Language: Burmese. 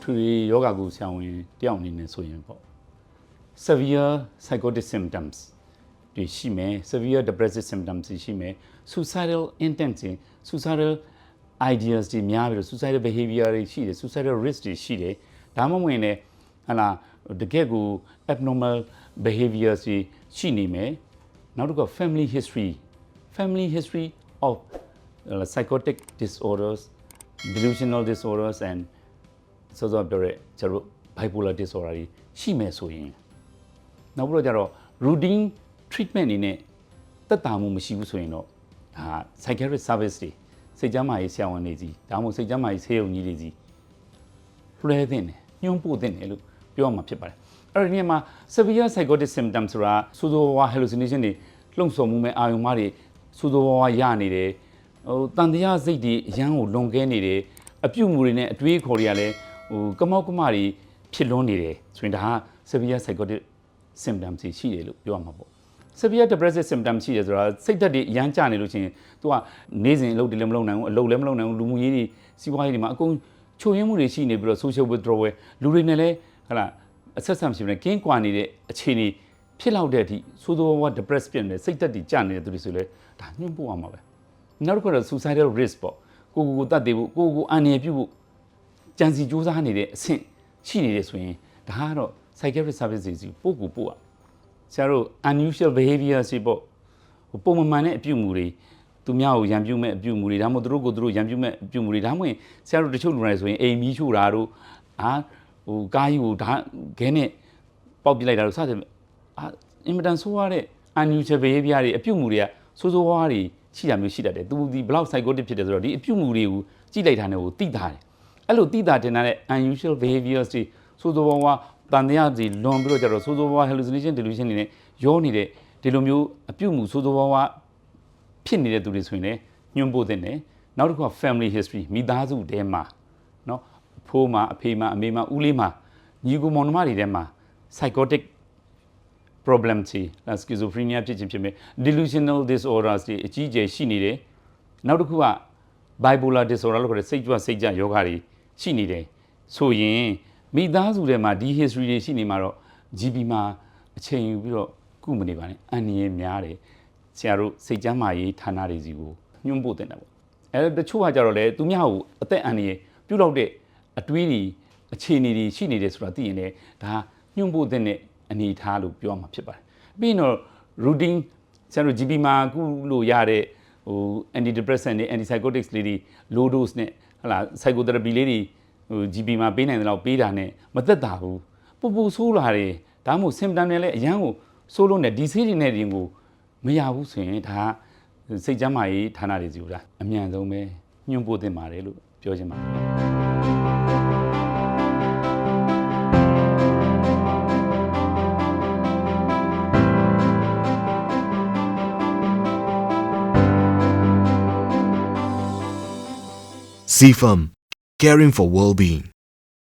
ထူရီယောဂကိုဆရာဝန်တယောက်အနေနဲ့ဆိုရင်ပေါ့ severe psychotic symptoms တွေရှိမယ် severe depressive symptoms တွေရှိမယ် suicidal intent တွေ suicidal ideas တွေများပြီးတော့ suicidal behavior တွေရှိတယ် suicidal risk တွေရှိတယ်ဒါမှမဟုတ်ရင်လည်းဟလာတကယ့်ကို abnormal behaviors တွေရှိနေမယ်နောက်တစ်ခု family history of psychotic disorders delusional disorders and ဆိုတော့ပြောရဲကျတော့ bipolar disorder တွေရှိမယ်ဆိုရင်နောက်ပြီးတော့ကျတော့ routine treatment အနေနဲ့သက်သာမှုမရှိဘူးဆိုရင်တော့ဒါ psychiatric service တွေစိတ်ကျန်းမာရေးဆရာဝန်တွေကြီးဒါမှမဟုတ်စိတ်ကျန်းမာရေးဆေးရုံကြီးတွေကြီးလွှဲသင့်တယ်ညှို့ပို့သင့်တယ်လို့ပြောရမှာဖြစ်ပါတယ်အဲ့ဒီနေရာမှာ severe psychotic symptoms ဆိုတာဆိုးဆိုးဝါး hallucination တွေလှုံ့ဆော်မှုမဲ့အာယုံမတွေဆိုးဆိုးဝါးရနေတယ်တန်တရားစိတ်တွေအရန်ကိုလွန်ကဲနေတယ်အပြုတ်မှုတွေနဲ့အတွေးခေါ်တွေကလည်းကမောက်ကမတွေဖြစ်လွန်းနေတယ်ဆိုရင်ဒါက severe psychotic symptoms ရှိတယ်လို့ပြောရမှာပေါ့ severe depressive symptoms ရှိတယ်ဆိုတာစိတ်ဓာတ်တွေအရန်ကျနေလို့ရှိရင် तू ကနေ့စဉ်အလုပ်တွေလည်းမလုပ်နိုင်ဘူးအလုပ်လည်းမလုပ်နိုင်ဘူးလူမှုရေးတွေစီးပွားရေးတွေမှာအကုန်ချို့ယွင်းမှုတွေရှိနေပြီးတော့ social withdrawal လူတွေနဲ့လည်းဟလာအဆက်ဆံဖြစ်နေကင်းကွာနေတဲ့အခြေအနေဖြစ်လောက်တဲ့အထိဆိုးဆိုးဝါး depressed ဖြစ်နေစိတ်ဓာတ်တွေကျနေတဲ့သူတွေဆိုလဲဒါညှို့ပို့ရမှာပဲနောက်တစ်ခုကတော့ suicidal risk ပေါ့ကိုတတ်သေးဖို့ကိုအန္တရာယ်ပြုဖို့ကြံစီစူးစမ်းနေတဲ့အဆင့်ရှိနေတယ်ဆိုရင်ဒါကတော့ psychiatric service တွေစီပို့ရဆရာတို့ unusual behavior စီပေါ့ပုံမှန်တဲ့အပြုအမူတွေသူများကိုရံပြုမဲ့အပြုအမူတွေဒါမှမဟုတ်သူတို့ရံပြုမဲ့အပြုအမူတွေဒါမှမဟုတ်ဆရာတို့တချို့လူတွေဆိုရင်အိမ်မီးချို့တာတို့ကားကြီးကိုဒါခဲနဲ့ပေါက်ပစ်လိုက်တာတို့စသဖြင့်အင်မတန်ဆိုးရတဲ့ unusual behavior တွေအပြုအမူတွေကဆိုးဝါးတွေရှိတာမျိုးရှိတတ်တယ်သူဒီဘလောက် psychotic ဖြစ်တယ်ဆိုတော့ဒီအပြုအမူတွေကိုကြည့်လိုက်တာနဲ့ကိုသိတာတယ်အဲ့လိုသိတာတင်တဲ့ unusual behaviors တွေဆိုးဝါးတန်တရားစီလွန်ပြီးတော့ကျတော့ဆိုးဝါး hallucination delusion တွေနဲ့ရောနေတဲ့ဒီလိုမျိုးအပြုအမူဆိုးဝါးဖြစ်နေတဲ့သူတွေဆိုရင်လည်းညှို့ပို့တဲ့နဲ့နောက်တစ်ခုက family history မိသားစုထဲမှာเนาะအဖိုးမှာအဖေမှာအမေမှာဦးလေးမှာညီကိုမောင်နှမတွေထဲမှာ psychotic problem တွေ schizophrenia ဖြစ်ခြင်းဖြစ်မယ် delusional disorders တွေအကြီးအကျယ်ရှိနေတယ်နောက်တစ်ခုက bipolar disorder လို့ခေါ်တဲ့စိတ်ကြွစိတ်ကြယောဂတွေရှိနေတယ်ဆိုရင်မိသားစုထဲမှာဒီ history တွေရှိနေမှာတော့ GP မှာအချိန်ယူပြီးတော့ကုမနေပါနဲ့အန္တရာယ်များတယ်ဆရာတို့စိတ်ကျန်းမာရေးဌာနတွေစီကိုညှို့ပို့တင်တာပေါ့အဲတချို့ကကြတော့လေသူများကိုအသက်အန္တရာယ်ပြုတ်လောက်တဲ့အတွေးတွေအခြေအနေတွေရှိနေတယ်ဆိုတာသိရင်လည်းဒါညှို့ပို့တဲ့အနေအထားလို့ပြောမှာဖြစ်ပါတယ်ပြီးတော့ routine ဆရာတို့ GP မှာကုလို့ရတဲ့antidepressant တွေ antipsychotics လေးတွေ low dose နဲ့ဟလာ psychotherapy လေးတွေGP မှာပေးနိုင်တယ်လို့ပေးတာနဲ့မသက်သာဘူးပူဆိုးလာတယ်ဒါမှမဟုတ် symptom တွေလည်းအရန်ကိုဆိုးလို့နဲ့ဒီဆေးတွေနဲ့တင်ကိုမရဘူးဆိုရင်ဒါစိတ်ကျန်းမာရေးဌာနတွေစီကအမြန်ဆုံးပဲညှို့ပို့သင့်ပါတယ်လို့ပြောချင်ပါတယ်CFAM, caring for well-being.